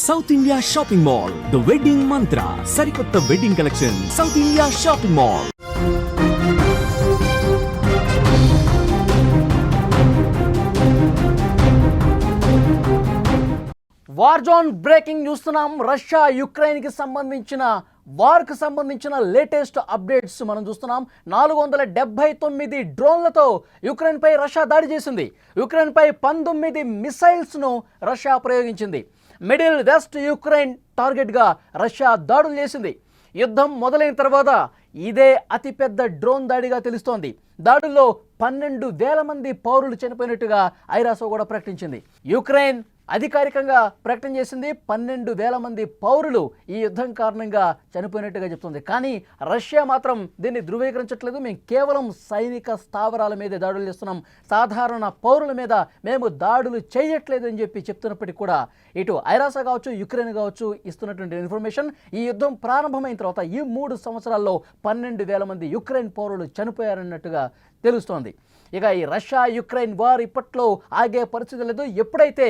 South India shopping mall, the wedding మంత్ర, సరికొత్త wedding collection, south India shopping mall. War zone breaking చూస్తున్నాం. Russia యుక్రెయిన్కి సంబంధించిన వార్కు సంబంధించిన latest updates మనం చూస్తున్నాం. 479 డ్రోన్లతో యుక్రెయిన్పై రష్యా దాడి చేసింది. యుక్రెయిన్పై 19 మిసైల్స్ను రష్యా ప్రయోగించింది. మిడిల్ వెస్ట్ యుక్రెయిన్ టార్గెట్గా రష్యా దాడులు చేసింది. యుద్ధం మొదలైన తర్వాత ఇదే అతిపెద్ద డ్రోన్ దాడిగా తెలుస్తోంది. దాడుల్లో 12,000 మంది పౌరులు చనిపోయినట్టుగా ఐరాసో కూడా ప్రకటించింది. యుక్రెయిన్ అధికారికంగా ప్రకటన చేసింది 12,000 మంది పౌరులు ఈ యుద్ధం కారణంగా చనిపోయినట్టుగా చెప్తుంది. కానీ రష్యా మాత్రం దీన్ని ధృవీకరించట్లేదు. మేము కేవలం సైనిక స్థావరాల మీద దాడులు చేస్తున్నాం, సాధారణ పౌరుల మీద మేము దాడులు చేయట్లేదు అని చెప్పి చెప్తున్నప్పటికీ కూడా ఇటు ఐరాసా కావచ్చు, యుక్రెయిన్ కావచ్చు ఇస్తున్నటువంటి ఇన్ఫర్మేషన్, ఈ యుద్ధం ప్రారంభమైన తర్వాత ఈ 3 సంవత్సరాల్లో 12,000 మంది యుక్రెయిన్ పౌరులు చనిపోయారన్నట్టుగా తెలుస్తోంది. ఇక ఈ రష్యా యుక్రెయిన్ వార్ ఇప్పట్లో ఆగే పరిస్థితి లేదు. ఎప్పుడైతే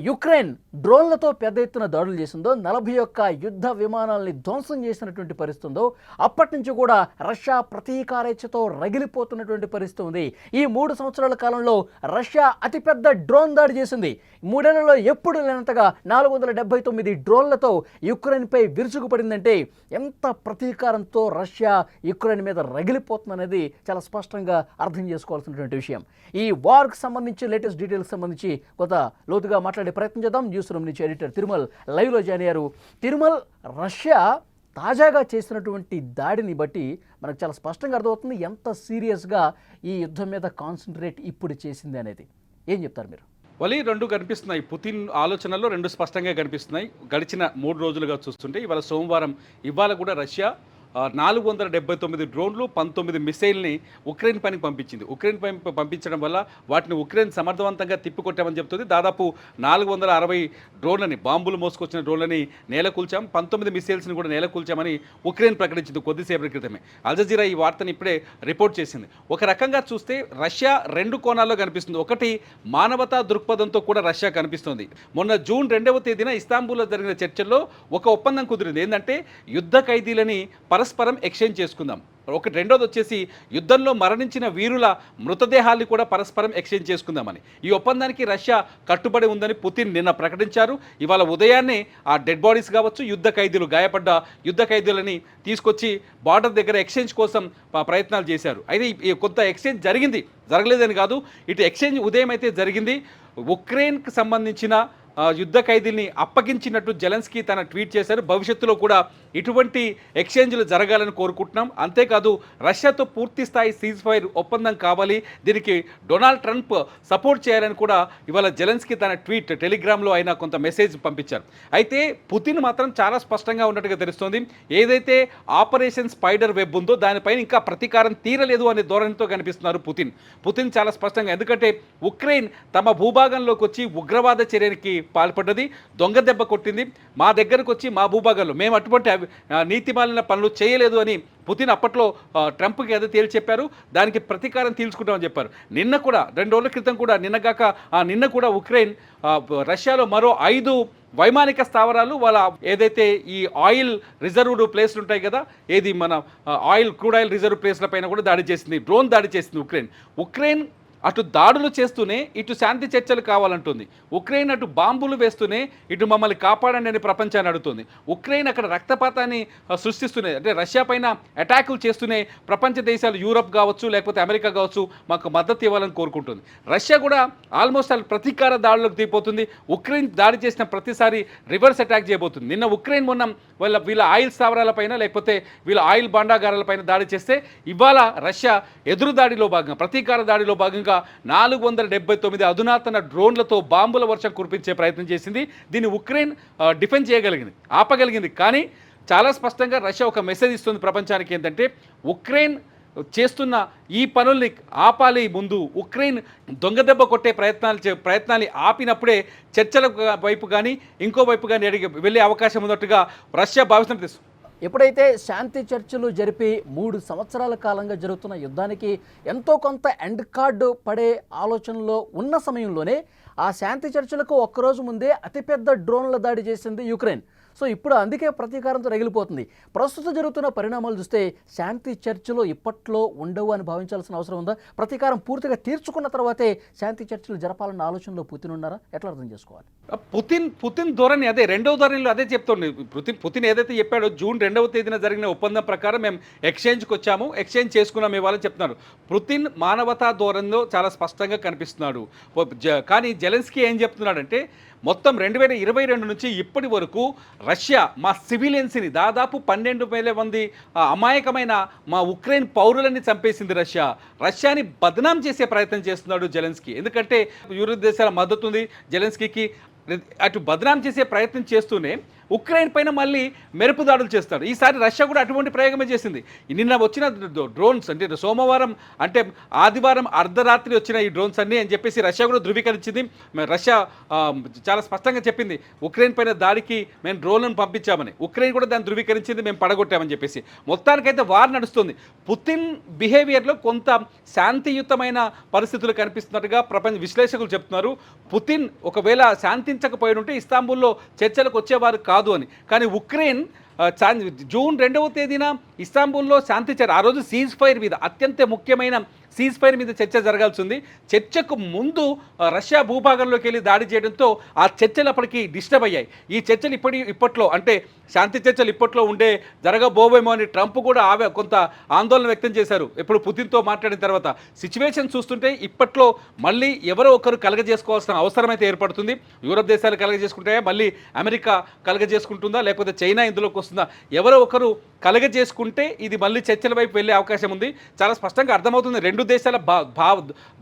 యుక్రెయిన్ డ్రోన్లతో పెద్ద ఎత్తున దాడులు చేసిందో, 41 యుద్ధ విమానాలని ధ్వంసం చేసినటువంటి పరిస్థితి ఉందో, అప్పటి నుంచి కూడా రష్యా ప్రతీకారేచ్ఛతో రగిలిపోతున్నటువంటి పరిస్థితి ఉంది. ఈ 3 సంవత్సరాల కాలంలో రష్యా అతిపెద్ద డ్రోన్ దాడి చేసింది. 3 ఏళ్లలో ఎప్పుడు లేనంతగా 479 డ్రోన్లతో యుక్రెయిన్పై విరుచుకుపడిందంటే ఎంత ప్రతీకారంతో రష్యా యుక్రెయిన్ మీద రగిలిపోతుందనేది చాలా స్పష్టంగా అర్థం చేసుకోవాల్సినటువంటి విషయం. ఈ వార్కి సంబంధించి లేటెస్ట్ డీటెయిల్స్ సంబంధించి కొంత లోతుగా మాట్లాడే ప్రయత్నం చేద్దాం. న్యూస్ రూమ్ నుంచి ఎడిటర్ తిరుమల్ లైవ్లో జాయిన్ అయ్యారు. తిరుమల్, రష్యా తాజాగా చేసినటువంటి దాడిని బట్టి మనకు చాలా స్పష్టంగా అర్థమవుతుంది ఎంత సీరియస్గా ఈ యుద్ధం మీద కాన్సన్ట్రేట్ ఇప్పుడు చేసింది అనేది. ఏం చెప్తారు మీరు? వలి 2 కనిపిస్తున్నాయి. పుతిన్ ఆలోచనల్లో 2 స్పష్టంగా కనిపిస్తున్నాయి. గడిచిన 3 రోజులుగా చూస్తుంటే ఇవాళ సోమవారం, ఇవాళ కూడా రష్యా 479 డ్రోన్లు, 19 మిసైల్ని ఉక్రెయిన్ పైకి పంపించింది. ఉక్రెయిన్ పై పంపించడం వల్ల వాటిని ఉక్రెయిన్ సమర్థవంతంగా తిప్పికొట్టామని చెప్తుంది. దాదాపు 460 డ్రోన్లని, బాంబులు మోసుకొచ్చిన డ్రోన్లని నేలకూల్చాం, 19 మిసైల్స్ని కూడా నేలకూల్చామని ఉక్రెయిన్ ప్రకటించింది కొద్దిసేపటి క్రితమే. అల్జజీరా ఈ వార్తని ఇప్పుడే రిపోర్ట్ చేసింది. ఒక రకంగా చూస్తే రష్యా 2 కోణాల్లో కనిపిస్తుంది. ఒకటి, మానవతా దృక్పథంతో కూడా రష్యా కనిపిస్తుంది. మొన్న జూన్ 2వ తేదీన ఇస్తాంబూల్లో జరిగిన చర్చల్లో ఒక ఒప్పందం కుదిరింది. ఏంటంటే యుద్ధ ఖైదీలని పరస్పరం ఎక్స్చేంజ్ చేసుకుందాం. రెండోది వచ్చేసి యుద్ధంలో మరణించిన వీరుల మృతదేహాల్ని కూడా పరస్పరం ఎక్స్చేంజ్ చేసుకుందామని. ఈ ఒప్పందానికి రష్యా కట్టుబడి ఉందని పుతిన్ నిన్న ప్రకటించారు. ఇవాళ ఉదయాన్నే ఆ డెడ్ బాడీస్ కావచ్చు, యుద్ధ ఖైదీలు, గాయపడ్డ యుద్ధ ఖైదీలని తీసుకొచ్చి బార్డర్ దగ్గర ఎక్స్చేంజ్ కోసం ప్రయత్నాలు చేశారు. అయితే కొంత ఎక్స్చేంజ్ జరిగింది, జరగలేదని కాదు. ఇటు ఎక్స్చేంజ్ ఉదయం అయితే జరిగింది. ఉక్రెయిన్కి సంబంధించిన యుద్ధ ఖైదీల్ని అప్పగించినట్టు జెలెన్స్కీ తన ట్వీట్ చేశారు. భవిష్యత్తులో కూడా ఇటువంటి ఎక్స్చేంజ్లు జరగాలని కోరుకుంటున్నాం. అంతేకాదు, రష్యాతో పూర్తి స్థాయి సీజ్ ఫైర్ ఒప్పందం కావాలి, దీనికి డొనాల్డ్ ట్రంప్ సపోర్ట్ చేయాలని కూడా ఇవాళ జెలెన్స్కీ తన ట్వీట్ టెలిగ్రామ్లో ఆయన కొంత మెసేజ్ పంపించారు. అయితే పుతిన్ మాత్రం చాలా స్పష్టంగా ఉన్నట్టుగా తెలుస్తోంది. ఏదైతే ఆపరేషన్ స్పైడర్ వెబ్ ఉందో దానిపైన ఇంకా ప్రతీకారం తీరలేదు అనే ధోరణితో కనిపిస్తున్నారు పుతిన్ చాలా స్పష్టంగా. ఎందుకంటే ఉక్రెయిన్ తమ భూభాగంలోకి వచ్చి ఉగ్రవాద చర్యకి పాల్పడ్డది, దొంగ దెబ్బ కొట్టింది. మా దగ్గరకు వచ్చి మా భూభాగంలో మేము అటువంటి నీతిమాలిన పనులు చేయలేదు అని పుతిన్ అప్పట్లో ట్రంప్కి ఏదో తేల్చి చెప్పారు. దానికి ప్రతీకారం తీర్చుకుంటామని చెప్పారు. నిన్న కూడా 2 రోజుల క్రితం కూడా నిన్న కూడా ఉక్రెయిన్ రష్యాలో మరో 5 వైమానిక స్థావరాలు, వాళ్ళ ఏదైతే ఈ ఆయిల్ రిజర్వ్డ్ ప్లేస్లు ఉంటాయి కదా, ఏది మన క్రూడ్ ఆయిల్ రిజర్వ్ ప్లేస్ల పైన కూడా దాడి చేసింది, డ్రోన్ దాడి చేసింది ఉక్రెయిన్. అటు దాడులు చేస్తూనే ఇటు శాంతి చర్చలు కావాలంటుంది. ఉక్రెయిన్ అటు బాంబులు వేస్తూనే ఇటు మమ్మల్ని కాపాడండి అని ప్రపంచాన్ని అడుగుతుంది. ఉక్రెయిన్ అక్కడ రక్తపాతాన్ని సృష్టిస్తూనే, అంటే రష్యా పైన అటాకులు చేస్తూనే ప్రపంచ దేశాలు, యూరప్ కావచ్చు లేకపోతే అమెరికా కావచ్చు, మాకు మద్దతు ఇవ్వాలని కోరుకుంటుంది. రష్యా కూడా ఆల్మోస్ట్ ప్రతీకార దాడులకు దిగిపోతుంది. ఉక్రెయిన్ దాడి చేసిన ప్రతిసారి రివర్స్ అటాక్ చేయబోతుంది. నిన్న ఉక్రెయిన్ మొన్న వీళ్ళ ఆయిల్ స్థావరాలపైన లేకపోతే వీళ్ళ ఆయిల్ భాండాగారాలపైన దాడి చేస్తే, ఇవాళ రష్యా ఎదురు దాడిలో భాగంగా, ప్రతీకార దాడిలో భాగంగా 479 అధునాతన డ్రోన్లతో బాంబుల వర్షం కురిపించే ప్రయత్నం చేసింది. దీన్ని ఉక్రెయిన్ డిఫెండ్ చేయగలిగింది, ఆపగలిగింది. కానీ చాలా స్పష్టంగా రష్యా ఒక మెసేజ్ ఇస్తుంది ప్రపంచానికి. ఏంటంటే ఉక్రెయిన్ చేస్తున్న ఈ పనుల్ని ఆపాలి. ముందు ఉక్రెయిన్ దొంగ దెబ్బ కొట్టే ప్రయత్నాన్ని ఆపినప్పుడే చర్చల వైపు కానీ ఇంకో వైపు కానీ వెళ్ళే అవకాశం ఉన్నట్టుగా రష్యా భావిస్తున్నది. ఎప్పుడైతే శాంతి చర్చలు జరిపి 3 సంవత్సరాల కాలంగా జరుగుతున్న యుద్ధానికి ఎంతో కొంత ఎండ్ కార్డు పడే ఆలోచనలో ఉన్న సమయంలోనే ఆ శాంతి చర్చలకు ఒక్కరోజు ముందే అతిపెద్ద డ్రోన్ల దాడి చేసింది యుక్రెయిన్. సో ఇప్పుడు అందుకే ప్రతీకారంతో రగిలిపోతుంది. ప్రస్తుతం జరుగుతున్న పరిణామాలు చూస్తే శాంతి చర్చలు ఇప్పట్లో ఉండవు అని భావించాల్సిన అవసరం ఉందా? ప్రతీకారం పూర్తిగా తీర్చుకున్న తర్వాతే శాంతి చర్చలు జరపాలన్న ఆలోచనలో పుతిన్ ఉన్నారా? ఎట్లా అర్థం చేసుకోవాలి? పుతిన్ ధోరణి అదే, రెండవ ధోరణిలో అదే చెప్తుంది. పుతిన్ ఏదైతే చెప్పాడో జూన్ 2వ తేదీన జరిగిన ఒప్పందం ప్రకారం మేము ఎక్స్చేంజ్కి వచ్చాము, ఎక్స్చేంజ్ చేసుకున్నాం ఇవాళ చెప్తున్నారు. పుతిన్ మానవతా ధోరణిలో చాలా స్పష్టంగా కనిపిస్తున్నాడు. కానీ జెలెన్స్కీ ఏం చెప్తున్నాడంటే మొత్తం 2022 నుంచి ఇప్పటి వరకు రష్యా మా సివిలియన్స్ని దాదాపు 12,000 మంది అమాయకమైన మా ఉక్రెయిన్ పౌరులని చంపేసింది. రష్యాని బదనాం చేసే ప్రయత్నం చేస్తున్నాడు జెలెన్స్కీ. ఎందుకంటే యూరోప్ దేశాల మద్దతు ఉంది జెలెన్స్కీకి. అటు బదనాం చేసే ప్రయత్నం చేస్తూనే ఉక్రెయిన్ పైన మళ్ళీ మెరుపు దాడులు చేస్తాడు. ఈసారి రష్యా కూడా అటువంటి ప్రయోగమే చేసింది. నిన్న వచ్చిన డ్రోన్స్ అంటే సోమవారం అంటే ఆదివారం అర్ధరాత్రి వచ్చిన ఈ డ్రోన్స్ అన్నీ అని చెప్పేసి రష్యా కూడా ధృవీకరించింది. రష్యా చాలా స్పష్టంగా చెప్పింది ఉక్రెయిన్ పైన దాడికి మేము డ్రోన్లను పంపించామని. ఉక్రెయిన్ కూడా దాన్ని ధృవీకరించింది, మేము పడగొట్టామని చెప్పేసి. మొత్తానికైతే వార్ నడుస్తుంది. పుతిన్ బిహేవియర్లో కొంత శాంతియుతమైన పరిస్థితులు కనిపిస్తున్నట్టుగా ప్రపంచ విశ్లేషకులు చెప్తున్నారు. పుతిన్ ఒకవేళ శాంతించకపోయి ఉంటే ఇస్తాంబుల్లో చర్చలకు వచ్చేవారు కాదు అని. కానీ ఉక్రెయిన్ జూన్ 2వ తేదీన ఇస్తాంబుల్లో శాంతి చర్చ, ఆ రోజు సీజ్ ఫైర్ మీద, అత్యంత ముఖ్యమైన సీజ్ ఫైర్ మీద చర్చ జరగాల్సి ఉంది. చర్చకు ముందు రష్యా భూభాగంలోకి వెళ్ళి దాడి చేయడంతో ఆ చర్చలు అప్పటికి డిస్టర్బ్ అయ్యాయి. ఈ చర్చలు ఇప్పట్లో అంటే శాంతి చర్చలు ఇప్పట్లో జరగబోవేమో అని ట్రంప్ కూడా కొంత ఆందోళన వ్యక్తం చేశారు ఎప్పుడు పుతిన్తో మాట్లాడిన తర్వాత. సిచ్యువేషన్ చూస్తుంటే ఇప్పట్లో మళ్ళీ ఎవరో ఒకరు కలగజేసుకోవాల్సిన అవసరం అయితే ఏర్పడుతుంది. యూరప్ దేశాలు కలగజేసుకుంటాయా, మళ్ళీ అమెరికా కలగజేసుకుంటుందా, లేకపోతే చైనా ఇందులోకి వస్తుందా? ఎవరో ఒకరు కలగజేసుకుంటే ఇది మళ్ళీ చర్చల వైపు వెళ్ళే అవకాశం ఉంది. చాలా స్పష్టంగా అర్థమవుతుంది. రెండు దేశాల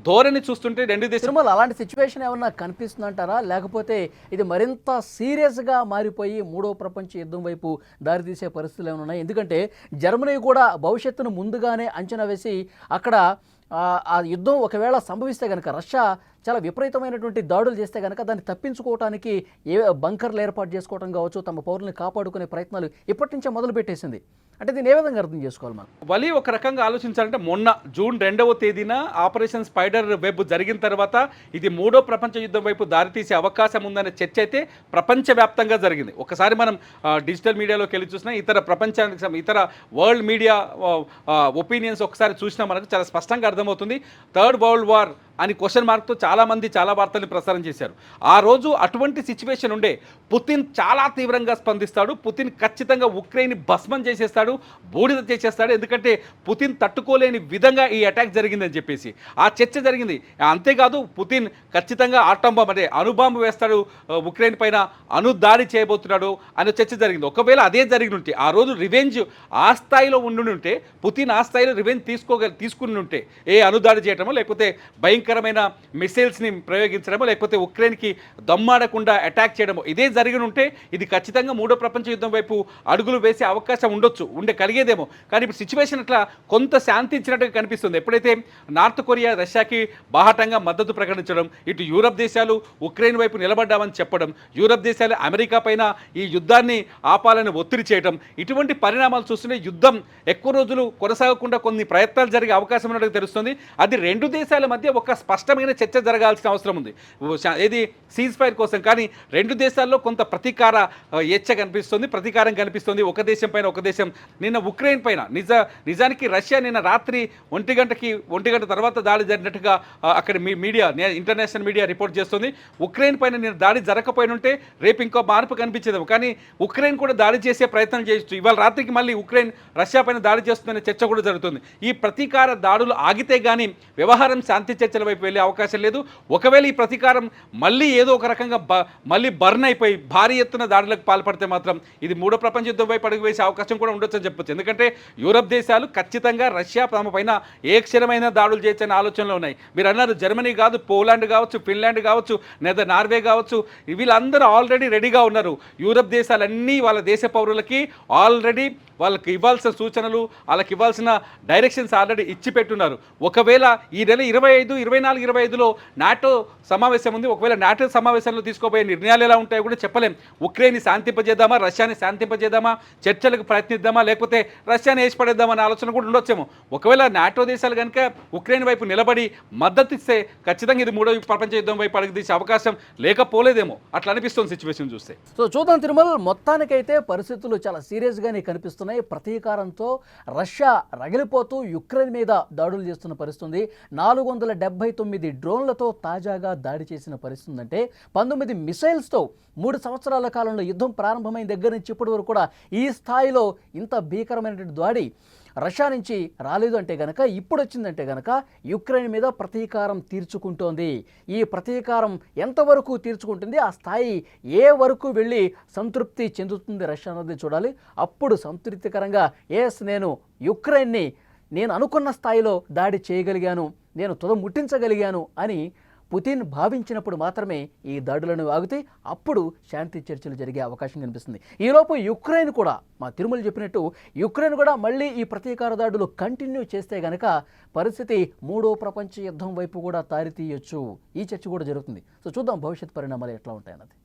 ధోరణి చూస్తుంటే రెండు దేశాలు అలాంటి సిచ్యువేషన్ ఏమన్నా కనిపిస్తుందంటారా? లేకపోతే ఇది మరింత సీరియస్గా మారిపోయి మూడో ప్రపంచ యుద్ధం వైపు దారితీసే పరిస్థితులు ఏమైనా ఉన్నాయి? ఎందుకంటే జర్మనీ కూడా భవిష్యత్తును ముందుగానే అంచనా వేసి అక్కడ ఆ యుద్ధం ఒకవేళ సంభవిస్తే కనుక రష్యా చాలా విపరీతమైనటువంటి దాడులు చేస్తే కనుక దాన్ని తప్పించుకోవడానికి బంకర్లు ఏర్పాటు చేసుకోవడం కావచ్చు, తమ పౌరుల్ని కాపాడుకునే ప్రయత్నాలు ఇప్పటి నుంచే మొదలు పెట్టేసింది. అంటే దీన్ని ఏ విధంగా అర్థం చేసుకోవాలి మనం? వలి ఒక రకంగా ఆలోచించాలంటే మొన్న జూన్ 2వ తేదీన ఆపరేషన్ స్పైడర్ వెబ్ జరిగిన తర్వాత ఇది మూడో ప్రపంచ యుద్ధం వైపు దారితీసే అవకాశం ఉందనే చర్చ అయితే ప్రపంచవ్యాప్తంగా జరిగింది. ఒకసారి మనం డిజిటల్ మీడియాలోకి వెళ్ళి చూసినా, ఇతర వరల్డ్ మీడియా ఒపీనియన్స్ ఒకసారి చూసినా మనకు చాలా స్పష్టంగా అర్థమవుతుంది. థర్డ్ వరల్డ్ వార్ అని క్వశ్చన్ మార్క్తో చాలామంది చాలా వార్తల్ని ప్రసారం చేశారు. ఆ రోజు అటువంటి సిచ్యువేషన్ ఉండే పుతిన్ చాలా తీవ్రంగా స్పందిస్తాడు. పుతిన్ ఖచ్చితంగా ఉక్రెయిన్ భస్మం చేసేస్తాడు, బూడిద చేసేస్తాడు. ఎందుకంటే పుతిన్ తట్టుకోలేని విధంగా ఈ అటాక్ జరిగిందని చెప్పేసి ఆ చర్చ జరిగింది. అంతేకాదు పుతిన్ ఖచ్చితంగా ఆటం బాంబ్ అంటే అణుబాంబు వేస్తాడు, ఉక్రెయిన్ పైన అణుదాడి చేయబోతున్నాడు అనే చర్చ జరిగింది. ఒకవేళ అదే జరిగి ఉంటే, ఆ రోజు రివెంజ్ ఆ స్థాయిలో ఉండి ఉంటే, పుతిన్ ఆ స్థాయిలో రివెంజ్ తీసుకుని ఉంటే, అణుదాడి చేయటమో లేకపోతే భయంకరమైన మిసైల్స్ని ప్రయోగించడమో లేకపోతే ఉక్రెయిన్కి దమ్మాడకుండా అటాక్ చేయడమో ఇదే జరిగి ఉంటే ఇది ఖచ్చితంగా మూడో ప్రపంచ యుద్ధం వైపు అడుగులు వేసే అవకాశం కలిగేదేమో. కానీ ఇప్పుడు సిచ్యువేషన్ అట్లా కొంత శాంతించినట్టుగా కనిపిస్తుంది. ఎప్పుడైతే నార్త్ కొరియా రష్యాకి బాహటంగా మద్దతు ప్రకటించడం, ఇటు యూరప్ దేశాలు ఉక్రెయిన్ వైపు నిలబడ్డామని చెప్పడం, యూరప్ దేశాలు అమెరికా పైన ఈ యుద్ధాన్ని ఆపాలని ఒత్తిడి చేయడం, ఇటువంటి పరిణామాలు చూస్తుంటే యుద్ధం ఎక్కువ రోజులు కొనసాగకుండా కొన్ని ప్రయత్నాలు జరిగే అవకాశం ఉన్నట్టుగా తెలుస్తుంది. అది రెండు దేశాల మధ్య ఒక స్పష్టమైన చర్చ జరగాల్సిన అవసరం ఉంది ఏది సీజ్ ఫైర్ కోసం. కానీ రెండు దేశాల్లో కొంత ప్రతీకారం కనిపిస్తుంది. ఒక దేశం పైన ఒక దేశం. నిన్న ఉక్రెయిన్ పైన నిజానికి రష్యా నిన్న రాత్రి 1 గంట తర్వాత దాడి జరిగినట్టుగా అక్కడ మీడియా, ఇంటర్నేషనల్ మీడియా రిపోర్ట్ చేస్తుంది. ఉక్రెయిన్ పైన నిన్న దాడి జరగకపోయి ఉంటే రేపు ఇంకో మార్పు కనిపించేది. కానీ ఉక్రెయిన్ కూడా దాడి చేసే ప్రయత్నం చేయొచ్చు. ఇవాళ రాత్రికి మళ్ళీ ఉక్రెయిన్ రష్యా పైన దాడి చేస్తుందనే చర్చ కూడా జరుగుతుంది. ఈ ప్రతీకార దాడులు ఆగితే కానీ వ్యవహారం శాంతి చర్చల వైపు వెళ్ళే అవకాశం లేదు. ఒకవేళ ఈ ప్రతీకారం మళ్ళీ ఏదో ఒక రకంగా మళ్ళీ బర్న్ అయిపోయి భారీ ఎత్తున దాడులకు పాల్పడితే మాత్రం ఇది మూడో ప్రపంచ యుద్ధం వైపు అడుగు వేసే అవకాశం కూడా ఉండొచ్చని చెప్పొచ్చు. ఎందుకంటే యూరప్ దేశాలు ఖచ్చితంగా రష్యా తమ పైన ఏ క్షణమైన దాడులు చేయొచ్చనే ఆలోచనలో ఉన్నాయి. మీరు అన్నారు జర్మనీ కాదు, పోలాండ్ కావచ్చు, ఫిన్లాండ్ కావచ్చు, నార్వే కావచ్చు, వీళ్ళందరూ ఆల్రెడీ రెడీగా ఉన్నారు. యూరప్ దేశాలన్నీ వాళ్ళ దేశ పౌరులకి ఆల్రెడీ వాళ్ళకి ఇవ్వాల్సిన సూచనలు, వాళ్ళకి ఇవ్వాల్సిన డైరెక్షన్స్ ఆల్రెడీ ఇచ్చి పెట్టున్నారు. ఒకవేళ ఈ నెల 25, 2024-25లో నాటో సమావేశం ఉంది. ఒకవేళ నాటో సమావేశంలో తీసుకోబోయే నిర్ణయాలు ఎలా ఉంటాయో కూడా చెప్పలేం. ఉక్రెయిన్ని శాంతింపజేద్దామా, రష్యాని శాంతింపజేద్దామా, చర్చలకు ప్రయత్నిద్దామా, లేకపోతే రష్యాని వేసిపడేద్దామా అనే ఆలోచన కూడా ఉండొచ్చేమో. ఒకవేళ నాటో దేశాలు కనుక ఉక్రెయిన్ వైపు నిలబడి మద్దతు ఇస్తే ఖచ్చితంగా ఇది మూడో ప్రపంచ యుద్ధం వైపు అడుగు తీసే అవకాశం లేకపోలేదేమో, అట్లా అనిపిస్తుంది సిచ్యువేషన్ చూస్తే. సో చూద్దాం తిరుమల్, మొత్తానికైతే పరిస్థితులు చాలా సీరియస్గానే కనిపిస్తున్నాయి. ప్రతీకారంతో రష్యా రగిలిపోతూ యుక్రెయిన్ మీద దాడులు చేస్తున్న పరిస్థితుంది. 479 డ్రోన్లతో తాజాగా దాడి చేసిన పరిస్థితి అంటే 19 మిసైల్స్తో 3 సంవత్సరాల కాలంలో యుద్ధం ప్రారంభమైన దగ్గర నుంచి ఇప్పటి వరకు కూడా ఈ స్థాయిలో ఇంత భీకరమైనటువంటి దాడి రష్యా నుంచి రాలేదు అంటే గనక ఇప్పుడు వచ్చిందంటే గనక యుక్రెయిన్ మీద ప్రతీకారం తీర్చుకుంటోంది. ఈ ప్రతీకారం ఎంతవరకు తీర్చుకుంటుంది, ఆ స్థాయి ఏ వరకు వెళ్ళి సంతృప్తి చెందుతుంది రష్యా అన్నది చూడాలి. అప్పుడు సంతృప్తికరంగా నేను యుక్రెయిన్ని నేను అనుకున్న స్థాయిలో దాడి చేయగలిగాను, నేను ముట్టించగలిగాను అని పుతిన్ భావించినప్పుడు మాత్రమే ఈ దాడులను ఆగుతాయి. అప్పుడు శాంతి చర్చలు జరిగే అవకాశం కనిపిస్తుంది. ఈలోపు యుక్రెయిన్ కూడా, మా తిరుమల చెప్పినట్టు యుక్రెయిన్ కూడా మళ్ళీ ఈ ప్రతీకార దాడులు కంటిన్యూ చేస్తే గనక పరిస్థితి మూడో ప్రపంచ యుద్ధం వైపు కూడా తారితీయొచ్చు. ఈ చర్చ కూడా జరుగుతుంది. సో చూద్దాం భవిష్యత్ పరిణామాలు ఎట్లా ఉంటాయన్నది.